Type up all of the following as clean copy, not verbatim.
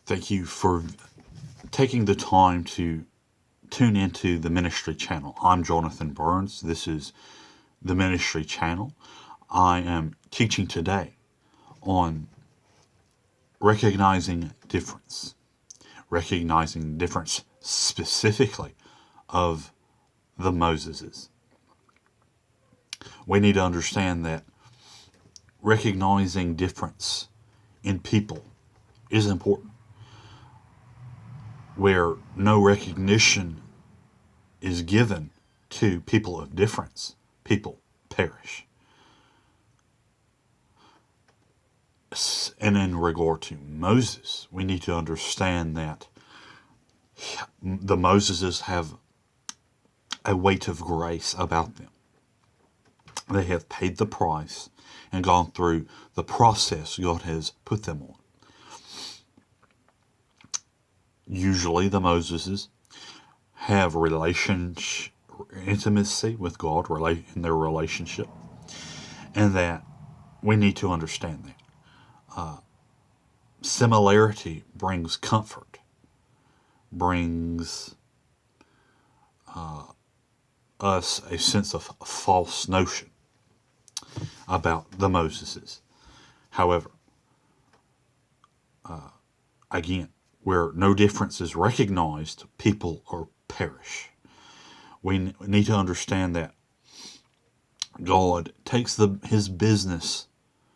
Thank you for taking the time to tune into the ministry channel. I'm Jonathan Burns. This is the ministry channel. I am teaching today on recognizing difference. Recognizing difference specifically of the Moseses. We need to understand that recognizing difference in people is important. Where no recognition is given to people of difference, people perish. And in regard to Moses, we need to understand that the Moseses have a weight of grace about them. They have paid the price and gone through the process God has put them on. Usually the Moseses have intimacy with God in their relationship, and that we need to understand that. Similarity brings comfort, brings us a sense of false notion about the Moseses. However, again, where no difference is recognized, people are perish. We need to understand that God takes his business,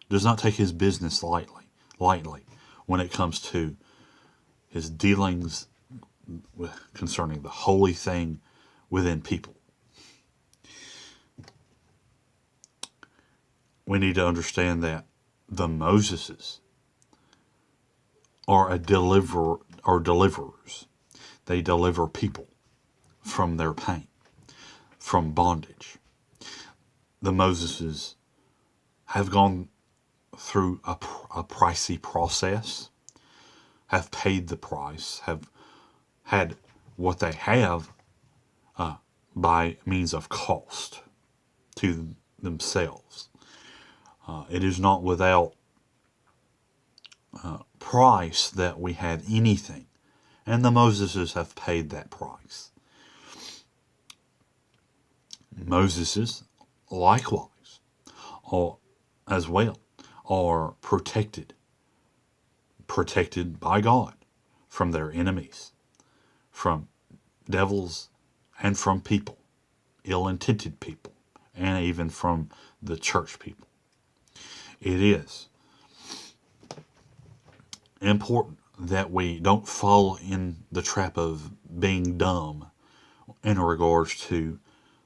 does not take his business lightly when it comes to his dealings concerning the holy thing within people. We need to understand that the Moseses are deliverers. They deliver people from their pain, from bondage. The Moseses have gone through a pricey process, have paid the price, have had what they have by means of cost to themselves. It is not without price that we have anything, and the Moseses have paid that price. Moseses, likewise, as well, are protected by God from their enemies, from devils, and from people, ill-intended people, and even from the church people. It is important that we don't fall in the trap of being dumb in regards to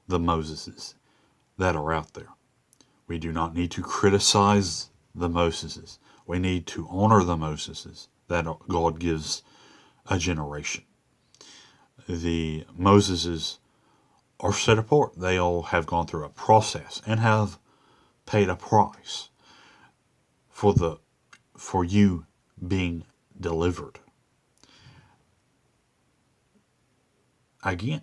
the Moseses that are out there. We do not need to criticize the Moseses. We need to honor the Moseses that God gives a generation. The Moseses are set apart. They all have gone through a process and have paid a price for you being delivered. Again,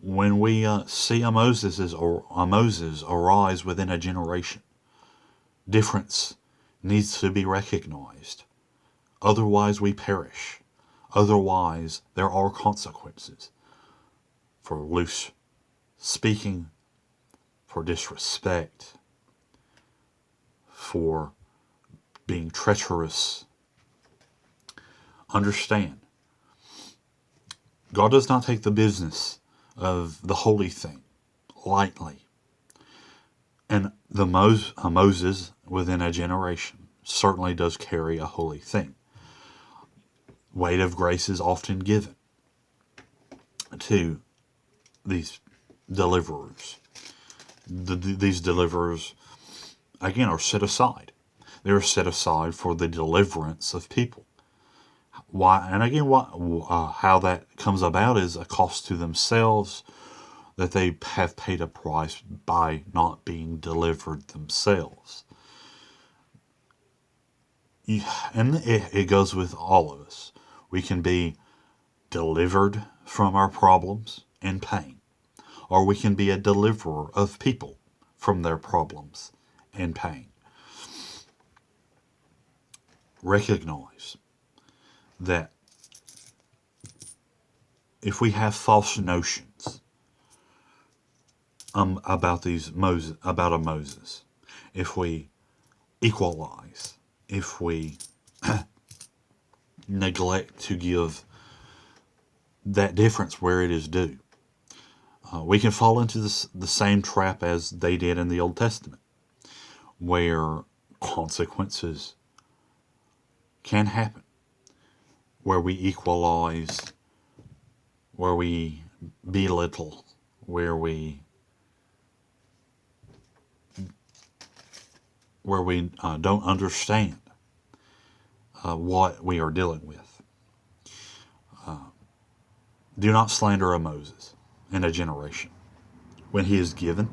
when we see a Moses arise within a generation, difference needs to be recognized. Otherwise we perish. Otherwise there are consequences for loose speaking, for disrespect, for being treacherous. Understand, God does not take the business of the holy thing lightly. And a Moses within a generation certainly does carry a holy thing. Weight of grace is often given to these deliverers. These deliverers, again, are set aside. They're set aside for the deliverance of people. Why? And again, how that comes about is a cost to themselves, that they have paid a price by not being delivered themselves. And it goes with all of us. We can be delivered from our problems and pain, or we can be a deliverer of people from their problems and pain. Recognize that if we have false notions about a Moses, if we equalize, if we neglect to give that difference where it is due, we can fall into the same trap as they did in the Old Testament, where consequences can happen, where we equalize, where we belittle, where we don't understand what we are dealing with. Do not slander a Moses in a generation. When he is given,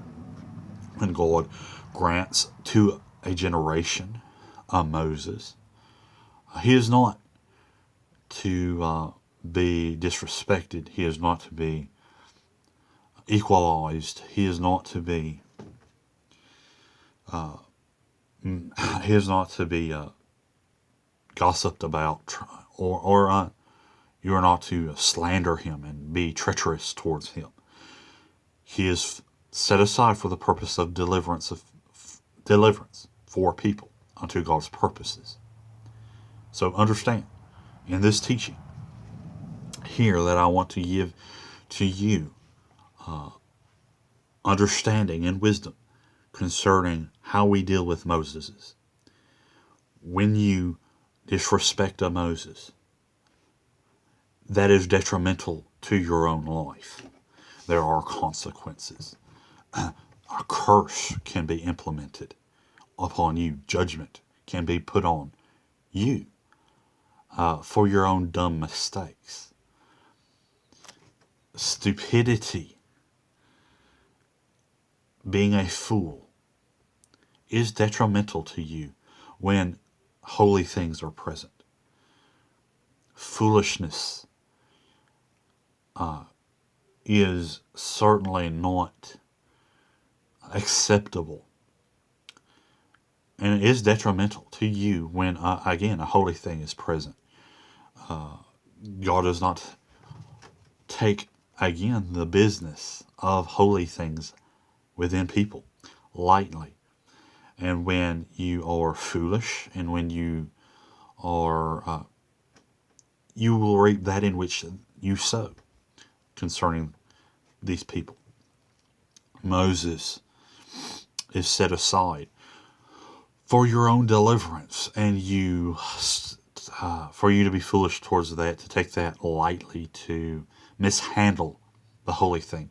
when God grants to a generation a Moses, he is not to be disrespected. He is not to be equalized. He is not to be gossiped about, or you are not to slander him and be treacherous towards him. He is set aside for the purpose of deliverance for people unto God's purposes. So understand, in this teaching here that I want to give to you, understanding and wisdom concerning how we deal with Moses. When you disrespect a Moses, that is detrimental to your own life. There are consequences. A curse can be implemented upon you. Judgment can be put on you for your own dumb mistakes. Stupidity, being a fool, is detrimental to you when holy things are present. Foolishness is certainly not acceptable, and it is detrimental to you when, again, a holy thing is present. God does not take, again, the business of holy things within people lightly. And when you are foolish, and when you are, you will reap that in which you sow concerning these people. Moses is set aside for your own deliverance, and for you to be foolish towards that, to take that lightly, to mishandle the holy thing,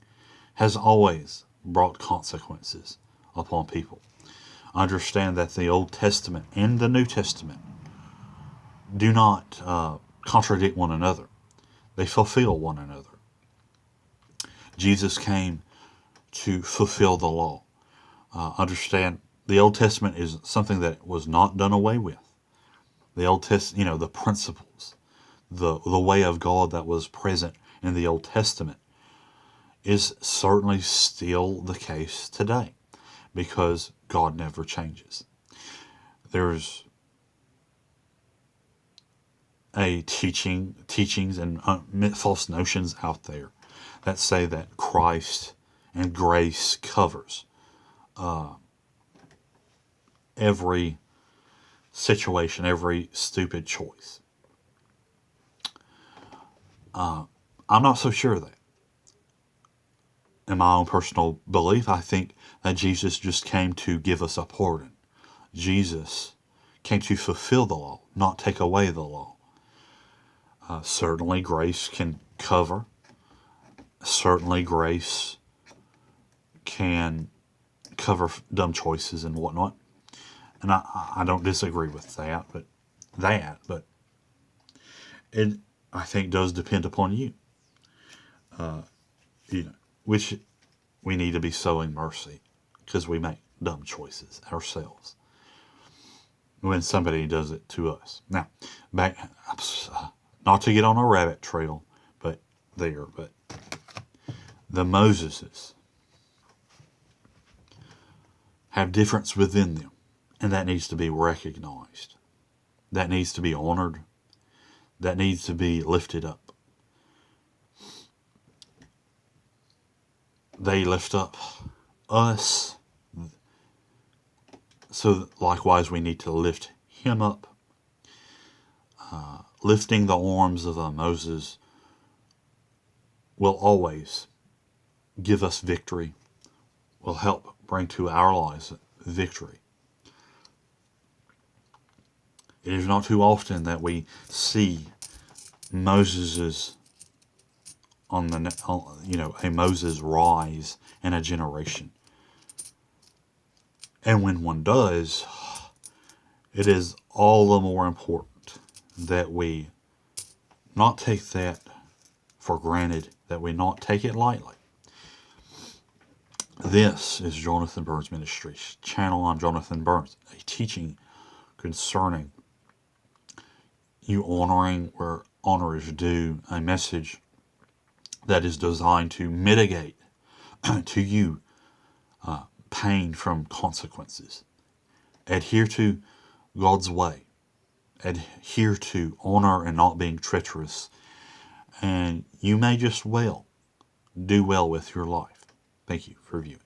has always brought consequences upon people. Understand that the Old Testament and the New Testament do not contradict one another. They fulfill one another. Jesus came to fulfill the law. Understand, the Old Testament is something that was not done away with. The Old Testament, the principles, the way of God that was present in the Old Testament is certainly still the case today, because God never changes. There's teachings and false notions out there that say that Christ and grace covers every situation, every stupid choice. I'm not so sure of that. In my own personal belief, I think that Jesus just came to give us a pardon. Jesus came to fulfill the law, not take away the law. Certainly grace can cover. Certainly grace can cover dumb choices and whatnot. And I don't disagree with that, but it, I think, does depend upon you. Which we need to be sowing mercy, because we make dumb choices ourselves when somebody does it to us. Now, back, not to get on a rabbit trail, but the Moseses have difference within them, and that needs to be recognized. That needs to be honored. that needs to be lifted up. They lift up us, so likewise we need to lift him up. Lifting the arms of Moses will always give us victory, will help bring to our lives victory. It is not too often that we see Moses's a Moses rise in a generation. And when one does, it is all the more important that we not take that for granted, that we not take it lightly. This is Jonathan Burns Ministries channel. I'm Jonathan Burns, a teaching concerning you honoring where honor is due, a message that is designed to mitigate to you pain from consequences. Adhere to God's way. Adhere to honor and not being treacherous. And you may just do well with your life. Thank you for viewing.